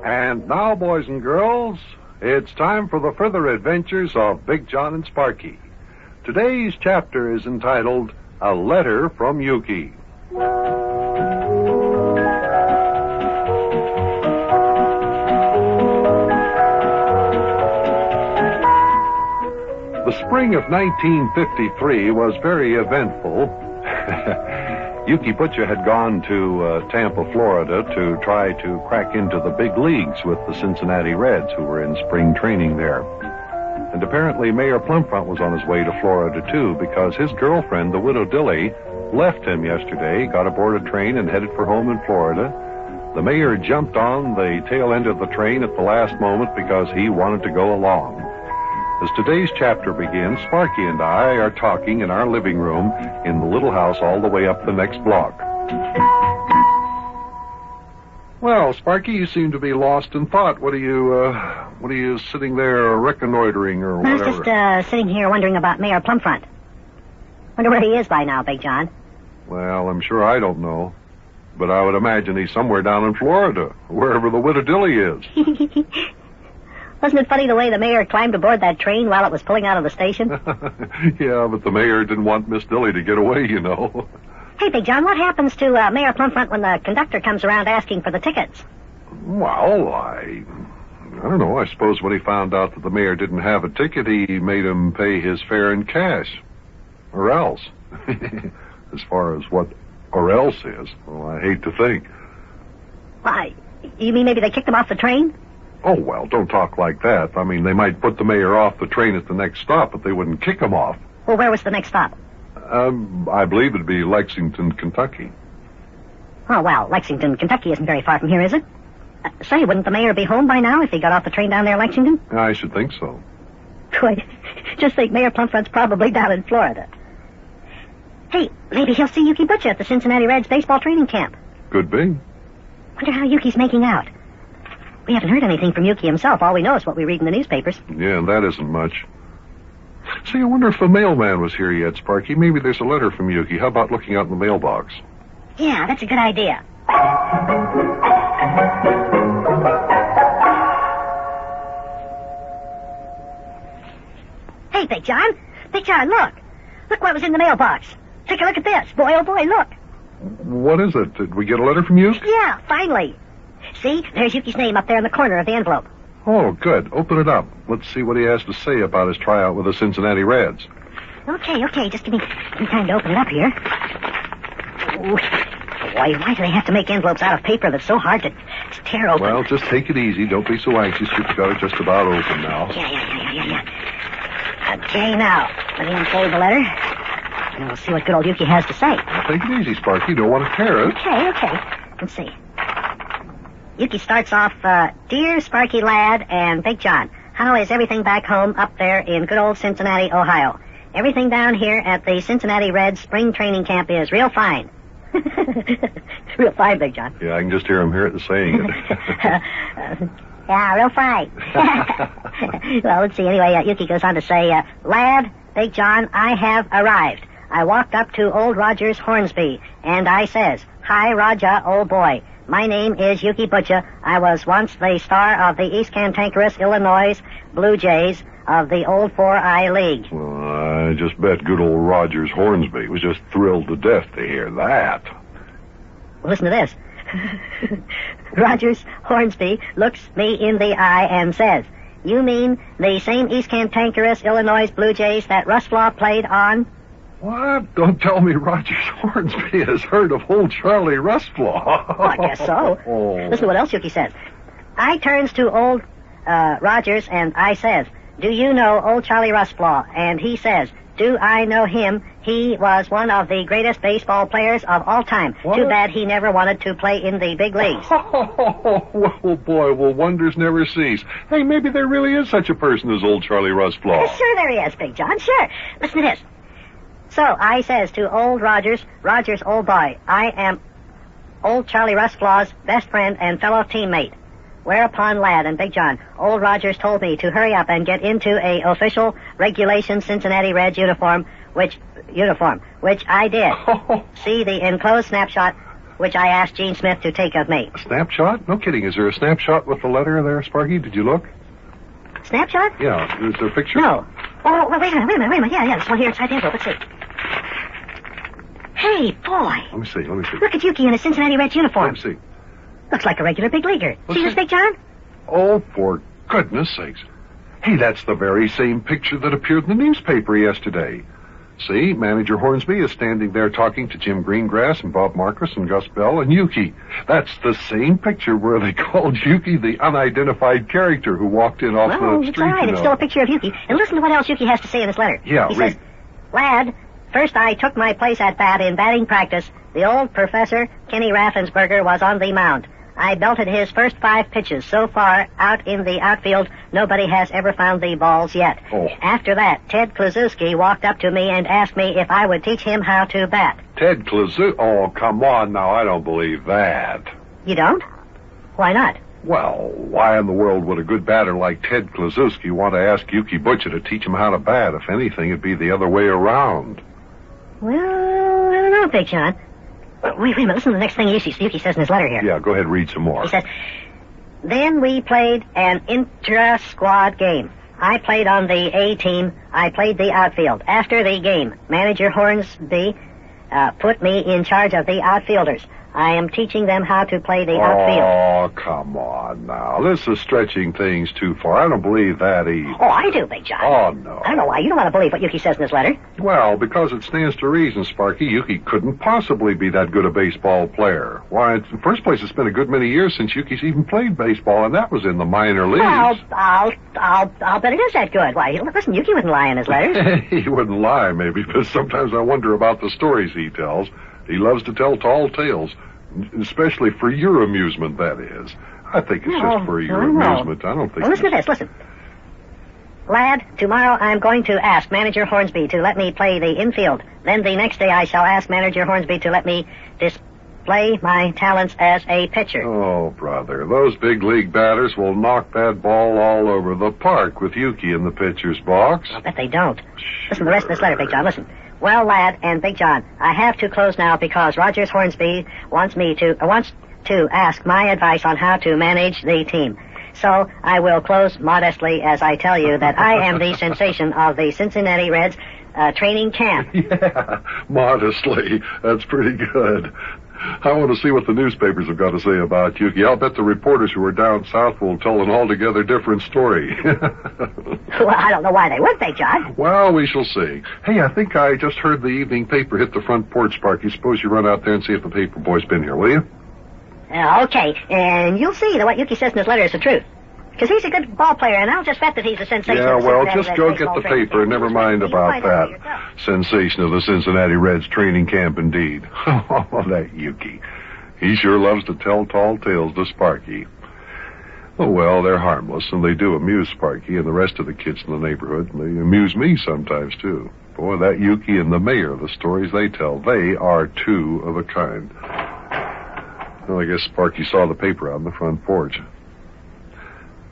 And now, boys and girls, it's time for the further adventures of Big Jon and Sparkie. Today's chapter is entitled, A Letter from Yuki. The spring of 1953 was very eventful. Yuki Butcher had gone to Tampa, Florida to try to crack into the big leagues with the Cincinnati Reds, who were in spring training there. And apparently Mayor Plumfront was on his way to Florida, too, because his girlfriend, the widow Dilly, left him yesterday, got aboard a train, and headed for home in Florida. The mayor jumped on the tail end of the train at the last moment because he wanted to go along. As today's chapter begins, Sparkie and I are talking in our living room in the little house all the way up the next block. Well, Sparkie, you seem to be lost in thought. What are you sitting there reconnoitering or whatever? I was just sitting here wondering about Mayor Plumfront. Wonder where he is by now, Big Jon. Well, I'm sure I don't know. But I would imagine he's somewhere down in Florida, wherever the widow Dilly is. Wasn't it funny the way the mayor climbed aboard that train while it was pulling out of the station? Yeah, but the mayor didn't want Miss Dilly to get away, you know. Hey, Big Jon, what happens to Mayor Plumfront when the conductor comes around asking for the tickets? Well, I don't know. I suppose when he found out that the mayor didn't have a ticket, he made him pay his fare in cash. Or else. As far as what or else is, well, I hate to think. Why, you mean maybe they kicked him off the train? Oh, well, don't talk like that. I mean, they might put the mayor off the train at the next stop, but they wouldn't kick him off. Well, where was the next stop? I believe it'd be Lexington, Kentucky. Oh, well, Lexington, Kentucky isn't very far from here, is it? Say, wouldn't the mayor be home by now if he got off the train down there in Lexington? I should think so. Boy, just think Mayor Plumfront's probably down in Florida. Hey, maybe he'll see Yuki Butcher at the Cincinnati Reds baseball training camp. Could be. Wonder how Yuki's making out. We haven't heard anything from Yuki himself. All we know is what we read in the newspapers. Yeah, that isn't much. Say, I wonder if the mailman was here yet, Sparkie. Maybe there's a letter from Yuki. How about looking out in the mailbox? Yeah, that's a good idea. Hey, Big Jon. Big Jon, look. Look what was in the mailbox. Take a look at this. Boy, oh boy, look. What is it? Did we get a letter from Yuki? Yeah, finally. See, there's Yuki's name up there in the corner of the envelope. Oh, good. Open it up. Let's see what he has to say about his tryout with the Cincinnati Reds. Okay. Just give me time to open it up here. Ooh, boy, why do they have to make envelopes out of paper that's so hard to tear open? Well, just take it easy. Don't be so anxious. You've got it just about open now. Yeah. Okay, now, let me unfold the letter. And we'll see what good old Yuki has to say. Well, take it easy, Sparkie. Don't want to tear it. Okay. Let's see. Yuki starts off, Dear Sparkie lad and Big Jon, how is everything back home up there in good old Cincinnati, Ohio? Everything down here at the Cincinnati Reds spring training camp is real fine. Real fine, Big Jon. Yeah, I can just hear him saying it. Yeah, real fine. Well, let's see. Anyway, Yuki goes on to say, Lad, Big Jon, I have arrived. I walked up to old Rogers Hornsby, and I says, Hi, Raja, old boy. My name is Yuki Butcher. I was once the star of the East Cantankerous Illinois Blue Jays of the old 4I League. Well, I just bet good old Rogers Hornsby was just thrilled to death to hear that. Well, listen to this. Rogers Hornsby looks me in the eye and says, You mean the same East Cantankerous Illinois Blue Jays that Russ Flaw played on? What? Don't tell me Rogers Hornsby has heard of old Charlie Rustflaw. Oh, I guess so. Listen to what else Yuki says. I turns to old Rogers and I says, Do you know old Charlie Rustflaw? And he says, Do I know him? He was one of the greatest baseball players of all time. What? Too bad he never wanted to play in the big leagues. Well, boy, will wonders never cease. Hey, maybe there really is such a person as old Charlie Rustflaw. Sure there is, Big Jon, sure. Listen to this. So I says to old Rogers, old boy, I am old Charlie Rustflaw's best friend and fellow teammate. Whereupon, lad and Big Jon, old Rogers told me to hurry up and get into a official regulation Cincinnati Reds uniform, which I did. See the enclosed snapshot which I asked Gene Smith to take of me. A snapshot? No kidding. Is there a snapshot with the letter there, Sparky? Did you look? Snapshot? Yeah. Is there a picture? No. Oh, well, wait a minute. Yeah, this one here inside the envelope. Let's see. Hey, boy. Let me see. Look at Yuki in a Cincinnati Reds uniform. Let me see. Looks like a regular big leaguer. See this, Big John? Oh, for goodness sakes. Hey, that's the very same picture that appeared in the newspaper yesterday. See, Manager Hornsby is standing there talking to Jim Greengrass and Bob Marcus and Gus Bell and Yuki. That's the same picture where they called Yuki the unidentified character who walked in off the street. It's all right. It's still a picture of Yuki. And listen to what else Yuki has to say in this letter. Yeah, he says, Lad, first I took my place at bat in batting practice. The old Professor Kenny Raffensperger was on the mound. I belted his first 5 pitches. So far, out in the outfield, nobody has ever found the balls yet. Oh. After that, Ted Kluszewski walked up to me and asked me if I would teach him how to bat. Ted Kluszewski? Oh, come on now. I don't believe that. You don't? Why not? Well, why in the world would a good batter like Ted Kluszewski want to ask Yuki Butcher to teach him how to bat? If anything, it'd be the other way around. Well, I don't know, Big John. Wait a minute. Listen to the next thing Yuki says in his letter here. Yeah, go ahead, read some more. He says, then we played an intra-squad game. I played on the A team. I played the outfield. After the game, Manager Hornsby put me in charge of the outfielders. I am teaching them how to play the outfield. Oh, come on now. This is stretching things too far. I don't believe that either. Oh, I do, Big John. Oh, no. I don't know why. You don't want to believe what Yuki says in this letter. Well, because it stands to reason, Sparky. Yuki couldn't possibly be that good a baseball player. Why, in the first place, it's been a good many years since Yuki's even played baseball, and that was in the minor leagues. Well, I'll bet it is that good. Why, listen, Yuki wouldn't lie in his letters. He wouldn't lie, maybe, but sometimes I wonder about the stories he tells. He loves to tell tall tales, especially for your amusement, that is. I think it's just for your amusement. I don't think... Well, listen to this, listen. Lad, tomorrow I'm going to ask Manager Hornsby to let me play the infield. Then the next day I shall ask Manager Hornsby to let me display my talents as a pitcher. Oh, brother, those big league batters will knock that ball all over the park with Yuki in the pitcher's box. I'll bet they don't. Listen to the rest of this letter, Big John, listen. Well, Lad and Big John, I have to close now because Rogers Hornsby wants to ask my advice on how to manage the team. So I will close modestly as I tell you that I am the sensation of the Cincinnati Reds training camp. Yeah, modestly. That's pretty good. I want to see what the newspapers have got to say about Yuki. I'll bet the reporters who are down south will tell an altogether different story. Well, I don't know why they would, Big John. Well, we shall see. Hey, I think I just heard the evening paper hit the front porch, Sparky. Suppose you run out there and see if the paper boy's been here, will you? Okay, and you'll see that what Yuki says in his letter is the truth. Because he's a good ball player, and I'll just bet that he's a sensation. Yeah, well, just go get the paper and never mind about that. Sensation of the Cincinnati Reds training camp, indeed. Oh, that Yuki. He sure loves to tell tall tales to Sparky. Oh, well, they're harmless, and they do amuse Sparky and the rest of the kids in the neighborhood. And they amuse me sometimes, too. Boy, that Yuki and the mayor, the stories they tell, they are two of a kind. Well, I guess Sparky saw the paper out on the front porch.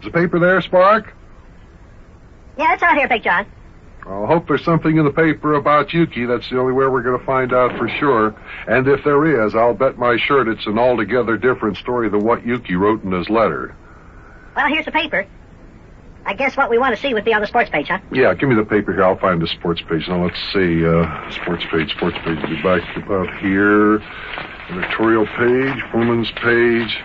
Is the paper there, Spark? Yeah, it's out here, Big John. I hope there's something in the paper about Yuki. That's the only way we're going to find out for sure. And if there is, I'll bet my shirt it's an altogether different story than what Yuki wrote in his letter. Well, here's the paper. I guess what we want to see would be on the sports page, huh? Yeah, give me the paper here. I'll find the sports page. Now, let's see. Sports page. Will be back about here. Editorial page, woman's page.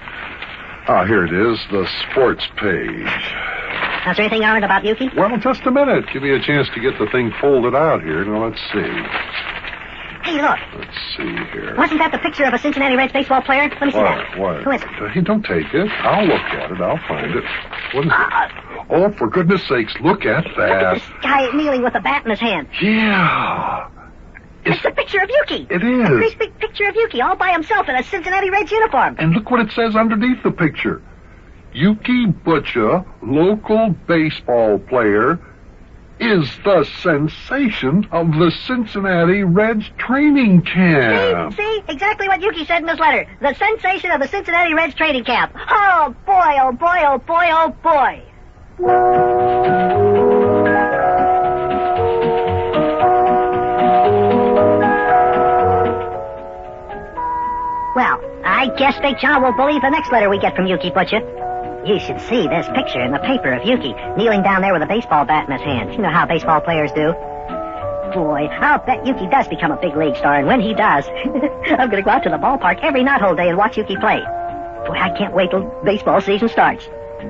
Ah, here it is, the sports page. Is there anything on it about Yuki? Well, just a minute. Give me a chance to get the thing folded out here. Now, let's see. Hey, look. Let's see here. Wasn't that the picture of a Cincinnati Reds baseball player? Let me see that. What? Who is it? Hey, don't take it. I'll look at it. I'll find it. What is it? Oh, for goodness sakes, look at that. Look at this guy kneeling with a bat in his hand. Yeah. It's the picture of Yuki. It is. A great big picture of Yuki all by himself in a Cincinnati Reds uniform. And look what it says underneath the picture. Yuki Butcher, local baseball player, is the sensation of the Cincinnati Reds training camp. See? Exactly what Yuki said in his letter. The sensation of the Cincinnati Reds training camp. Oh, boy, oh, boy, oh, boy, oh, boy. Well, I guess Big John will believe the next letter we get from Yuki Butcher. You should see this picture in the paper of Yuki kneeling down there with a baseball bat in his hand. You know how baseball players do. Boy, I'll bet Yuki does become a big league star, and when he does, I'm going to go out to the ballpark every knothole day and watch Yuki play. Boy, I can't wait till baseball season starts.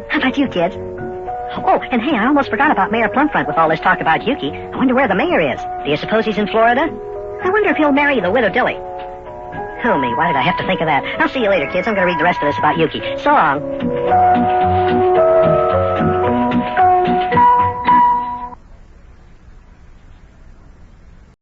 How about you, kids? Oh, and hey, I almost forgot about Mayor Plumfront with all this talk about Yuki. I wonder where the mayor is. Do you suppose he's in Florida? I wonder if he'll marry the widow Dilly. Oh, me, why did I have to think of that? I'll see you later, kids. I'm going to read the rest of this about Yuki. So long.